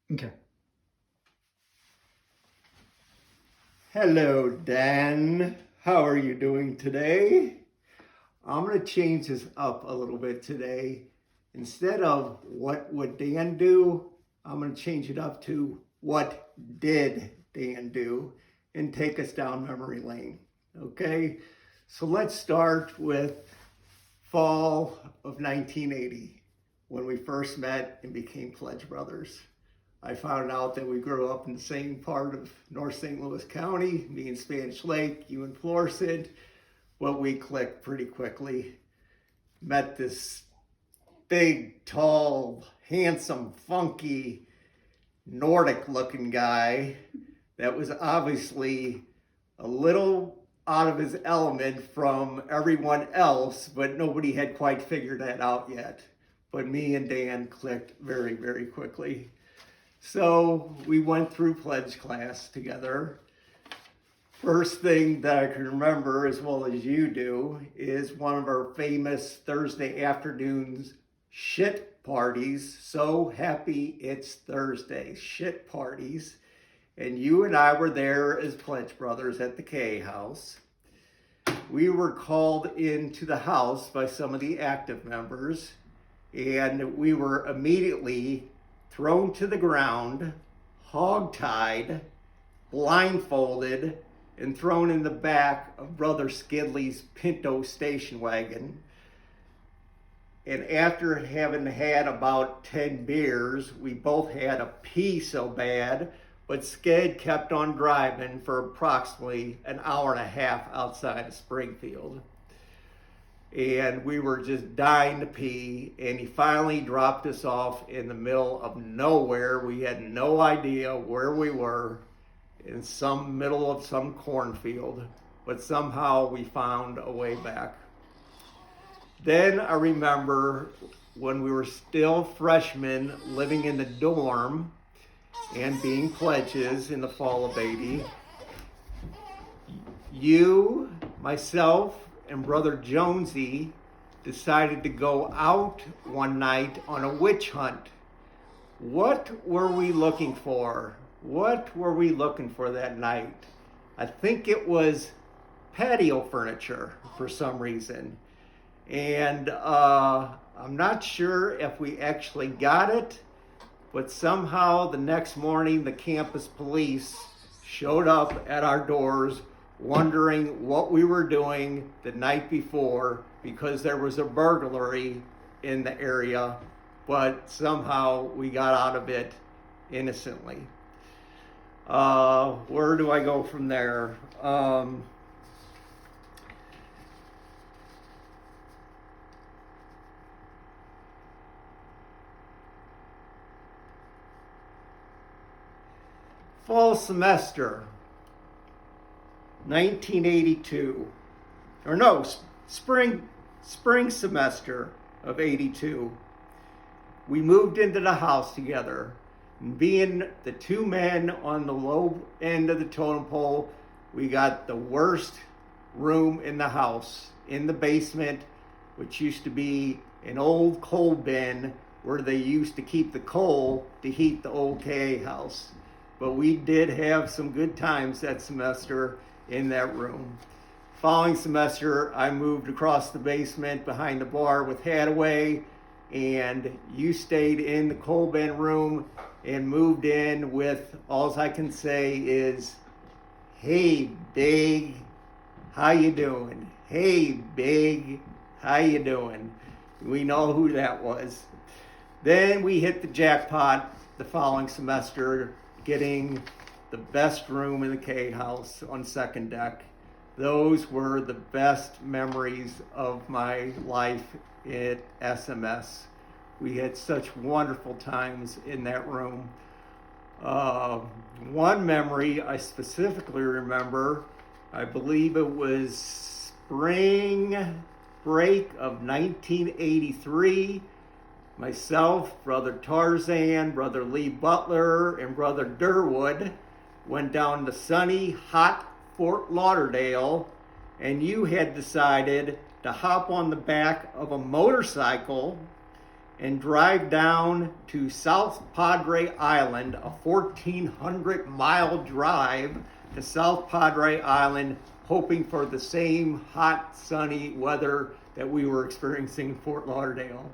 Okay. Hello, Dan. How are you doing today? I'm going to change this up a little bit today. Instead of what would Dan do, I'm going to change it up to what did Dan do and take us down memory lane. Okay? So let's start with fall of 1980 when we first met and became Pledge Brothers. I found out that we grew up in the same part of North St. Louis County, me in Spanish Lake, you in Florissant. Well, we clicked pretty quickly. Met this big, tall, handsome, funky, Nordic looking guy that was obviously a little out of his element from everyone else, but nobody had quite figured that out yet. But me and Dan clicked very, very quickly. So we went through pledge class together. First thing that I can remember, as well as you do, is one of our famous Thursday afternoons shit parties. So happy it's Thursday, shit parties. And you and I were there as Pledge Brothers at the K House. We were called into the house by some of the active members, and we were immediately thrown to the ground, hog-tied, blindfolded, and thrown in the back of Brother Skidley's Pinto station wagon. And after having had about 10 beers, we both had a pee so bad, but Skid kept on driving for approximately an hour and a half outside of Springfield. And we were just dying to pee, and he finally dropped us off in the middle of nowhere. We had no idea where we were, in some middle of some cornfield, but somehow we found a way back. Then I remember when we were still freshmen living in the dorm and being pledges in the fall of 80, you, myself, and Brother Jonesy decided to go out one night on a witch hunt. What were we looking for? What were we looking for that night? I think it was patio furniture for some reason. And I'm not sure if we actually got it, but somehow the next morning the campus police showed up at our doors wondering what we were doing the night before because there was a burglary in the area, but somehow we got out of it innocently. Where do I go from there? Fall semester, 1982, or no, spring semester of 82. We moved into the house together. And being the two men on the low end of the totem pole, we got the worst room in the house, in the basement, which used to be an old coal bin where they used to keep the coal to heat the old KA house. But we did have some good times that semester in that room. Following semester, I moved across the basement behind the bar with Hadaway, and you stayed in the coal bin room and moved in with, all I can say is, hey, Big, how you doing? Hey, Big, how you doing? We know who that was. Then we hit the jackpot the following semester, getting the best room in the K house on second deck. Those were the best memories of my life at SMS. We had such wonderful times in that room. One memory I specifically remember, I believe it was spring break of 1983. Myself, Brother Tarzan, Brother Lee Butler, and Brother Durwood went down to sunny, hot Fort Lauderdale, and you had decided to hop on the back of a motorcycle and drive down to South Padre Island, a 1,400-mile drive to South Padre Island, hoping for the same hot, sunny weather that we were experiencing in Fort Lauderdale.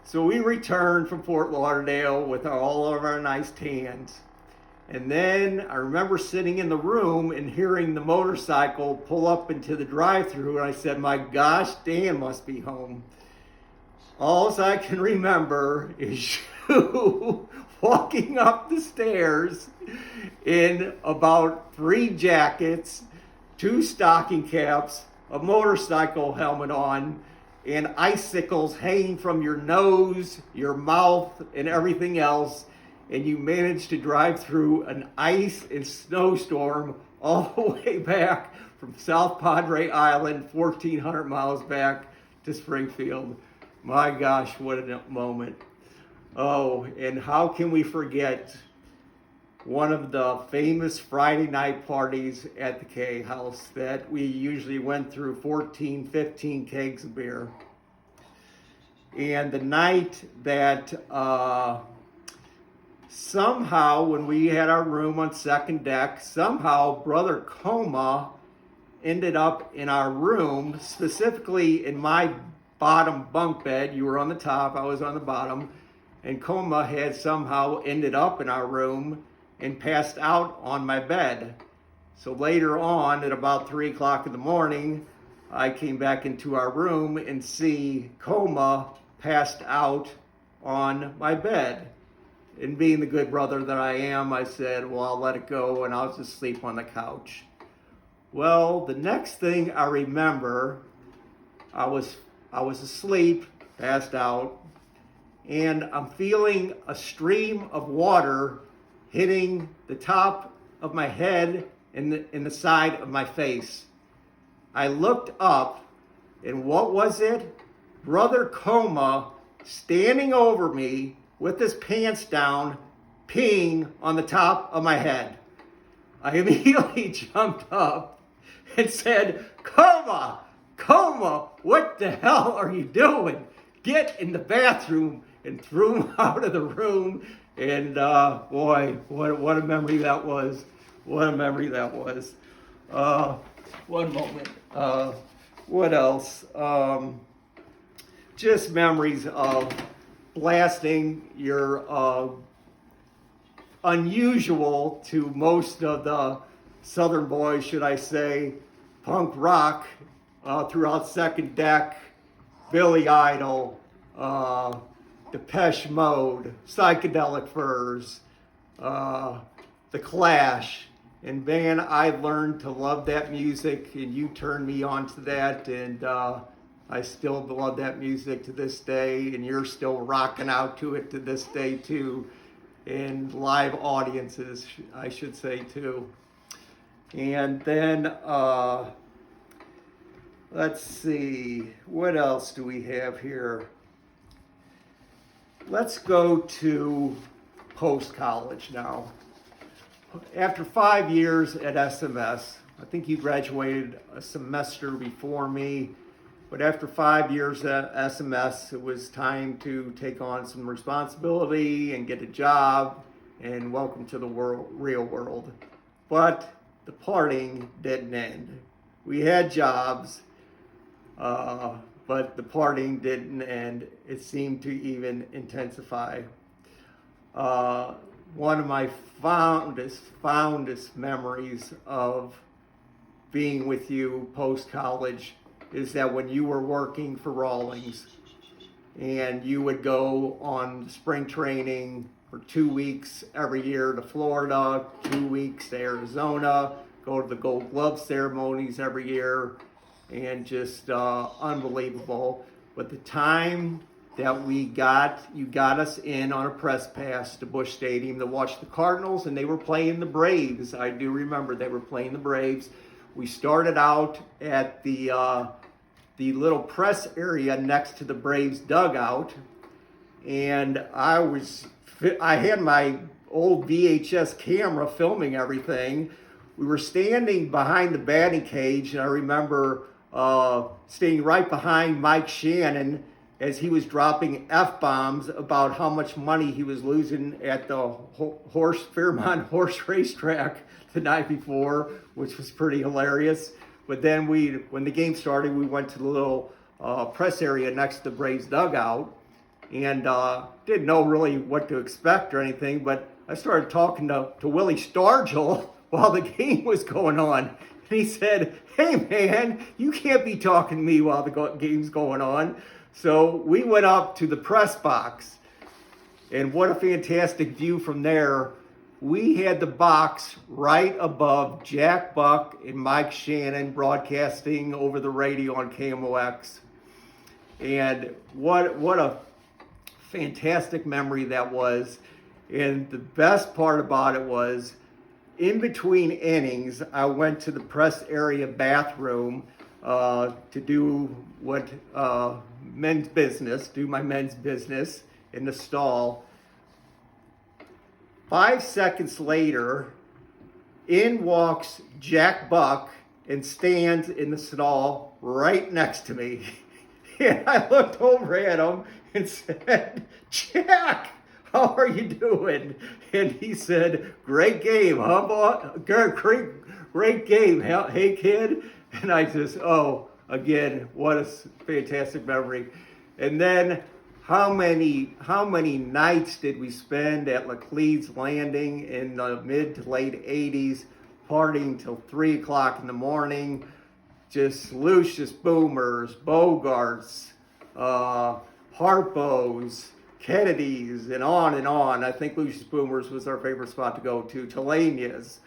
So we returned from Fort Lauderdale with all of our nice tans. And then I remember sitting in the room and hearing the motorcycle pull up into the drive-thru, and I said, my gosh, Dan must be home. All I can remember is you walking up the stairs in about 3 jackets, 2 stocking caps, a motorcycle helmet on, and icicles hanging from your nose, your mouth, and everything else. And you managed to drive through an ice and snowstorm all the way back from South Padre Island, 1,400 miles back to Springfield. My gosh, what a moment. Oh, and how can we forget one of the famous Friday night parties at the K House that we usually went through 14, 15 kegs of beer. And the night that somehow, when we had our room on second deck, somehow Brother Coma ended up in our room, specifically in my bottom bunk bed. You were on the top, I was on the bottom, and Coma had somehow ended up in our room and passed out on my bed. So later on, at about 3 o'clock in the morning, I came back into our room and see Coma passed out on my bed. And being the good brother that I am, I said, well, I'll let it go, and I'll just sleep on the couch. Well, the next thing I remember, I was asleep, passed out, and I'm feeling a stream of water hitting the top of my head and the side of my face. I looked up, and what was it? Brother Coma standing over me with his pants down, peeing on the top of my head. I immediately jumped up and said, Coma, what the hell are you doing? Get in the bathroom, and threw him out of the room. And boy, what a memory that was. What a memory that was. One moment. What else? Just memories of blasting your unusual to most of the Southern boys, should I say, punk rock throughout second deck, Billy Idol, Depeche Mode, Psychedelic Furs, The Clash. And man, I learned to love that music, and you turned me on to that, and I still love that music to this day, and you're still rocking out to it to this day too, and live audiences, I should say too. And then, let's see, what else do we have here? Let's go to post-college now. After 5 years at SMS, I think you graduated a semester before me, but after 5 years at SMS, it was time to take on some responsibility and get a job and welcome to the real world. But the partying didn't end. We had jobs, but the partying didn't end. It seemed to even intensify. One of my fondest memories of being with you post-college is that when you were working for Rawlings and you would go on spring training for 2 weeks every year to Florida, 2 weeks to Arizona, go to the Gold Glove ceremonies every year, and just unbelievable. But the time that you got us in on a press pass to Busch Stadium to watch the Cardinals, and they were playing the Braves. I do remember they were playing the Braves. We started out at the little press area next to the Braves dugout, and I had my old VHS camera filming everything. We were standing behind the batting cage, and I remember standing right behind Mike Shannon, as he was dropping F-bombs about how much money he was losing at the Fairmont Horse Racetrack the night before, which was pretty hilarious. But then when the game started, we went to the little press area next to the Braves dugout, and didn't know really what to expect or anything, but I started talking to Willie Stargell while the game was going on. And he said, "Hey man, you can't be talking to me while the game's going on." So we went up to the press box, and what a fantastic view from there. We had the box right above Jack Buck and Mike Shannon broadcasting over the radio on KMOX. And what a fantastic memory that was. And the best part about it was, in between innings, I went to the press area bathroom to do my men's business in the stall. 5 seconds later, in walks Jack Buck and stands in the stall right next to me. And I looked over at him and said, "Jack, how are you doing?" And he said, "Great game, huh, boy? Great game, hey kid." And I just, again, what a fantastic memory. And then how many nights did we spend at Laclede's Landing in the mid to late 80s, partying till 3 o'clock in the morning, just Lucius Boomers, Bogarts, Harpos, Kennedy's, and on and on. I think Lucius Boomers was our favorite spot to go to. Telania's.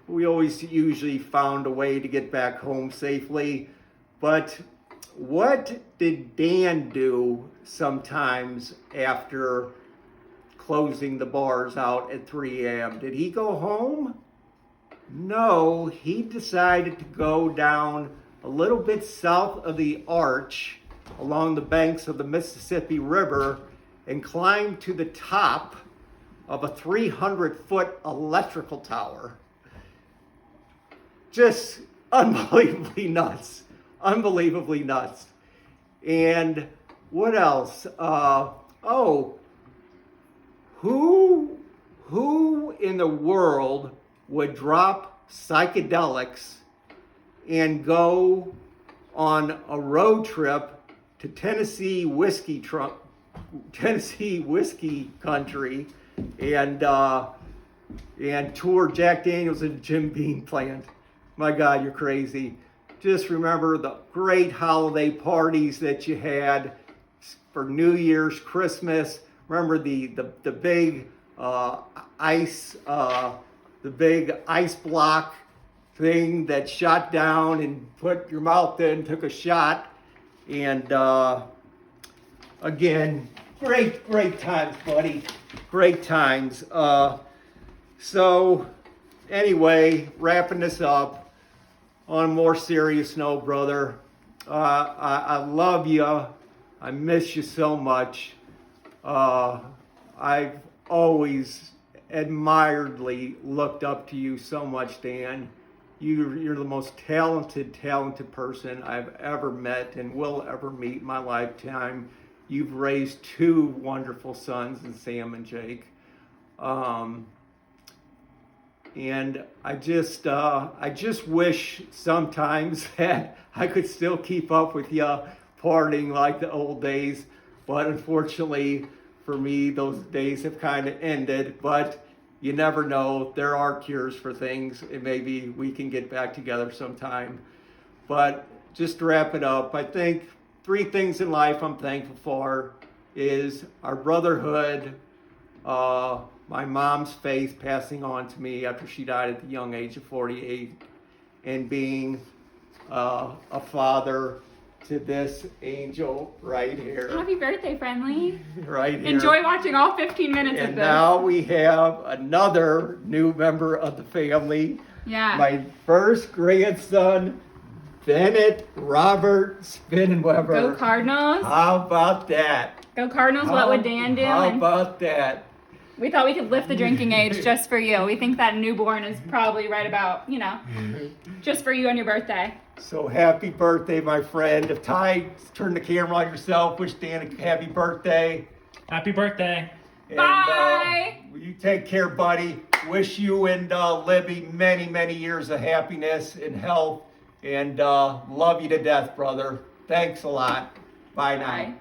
We always usually found a way to get back home safely. But what did Dan do sometimes after closing the bars out at 3 a.m.? Did he go home? No, he decided to go down a little bit south of the Arch along the banks of the Mississippi River and climb to the top of a 300-foot electrical tower. Just unbelievably nuts. Unbelievably nuts. And what else? Who in the world would drop psychedelics and go on a road trip to Tennessee whiskey country and tour Jack Daniels and Jim Beam plant? My God, you're crazy. Just remember the great holiday parties that you had for New Year's, Christmas. Remember the big ice block thing that shot down and put your mouth in, took a shot. And again, great times, buddy. Great times. So anyway, wrapping this up, on a more serious note, brother, I love you. I miss you so much. I've always admiredly looked up to you so much, Dan. You're the most talented person I've ever met and will ever meet in my lifetime. You've raised 2 wonderful sons in Sam and Jake. And I just wish sometimes that I could still keep up with you partying like the old days. But unfortunately for me, those days have kind of ended. But you never know. There are cures for things, and maybe we can get back together sometime. But just to wrap it up, I think 3 things in life I'm thankful for is our brotherhood, my mom's faith passing on to me after she died at the young age of 48, and being a father to this angel right here. Happy birthday, Friendly. Right here. Enjoy watching all 15 minutes of this. And now we have another new member of the family. Yeah. My first grandson, Bennett Robert Spinnweber. Go Cardinals. How about that? Go Cardinals. What would Dan do? How about that? We thought we could lift the drinking age just for you. We think that newborn is probably right about, just for you on your birthday. So happy birthday, my friend. If Ty, turn the camera on yourself. Wish Dan a happy birthday. Happy birthday. And, Bye. You take care, buddy. Wish you and Libby many, many years of happiness and health. And love you to death, brother. Thanks a lot. Bye now. Bye.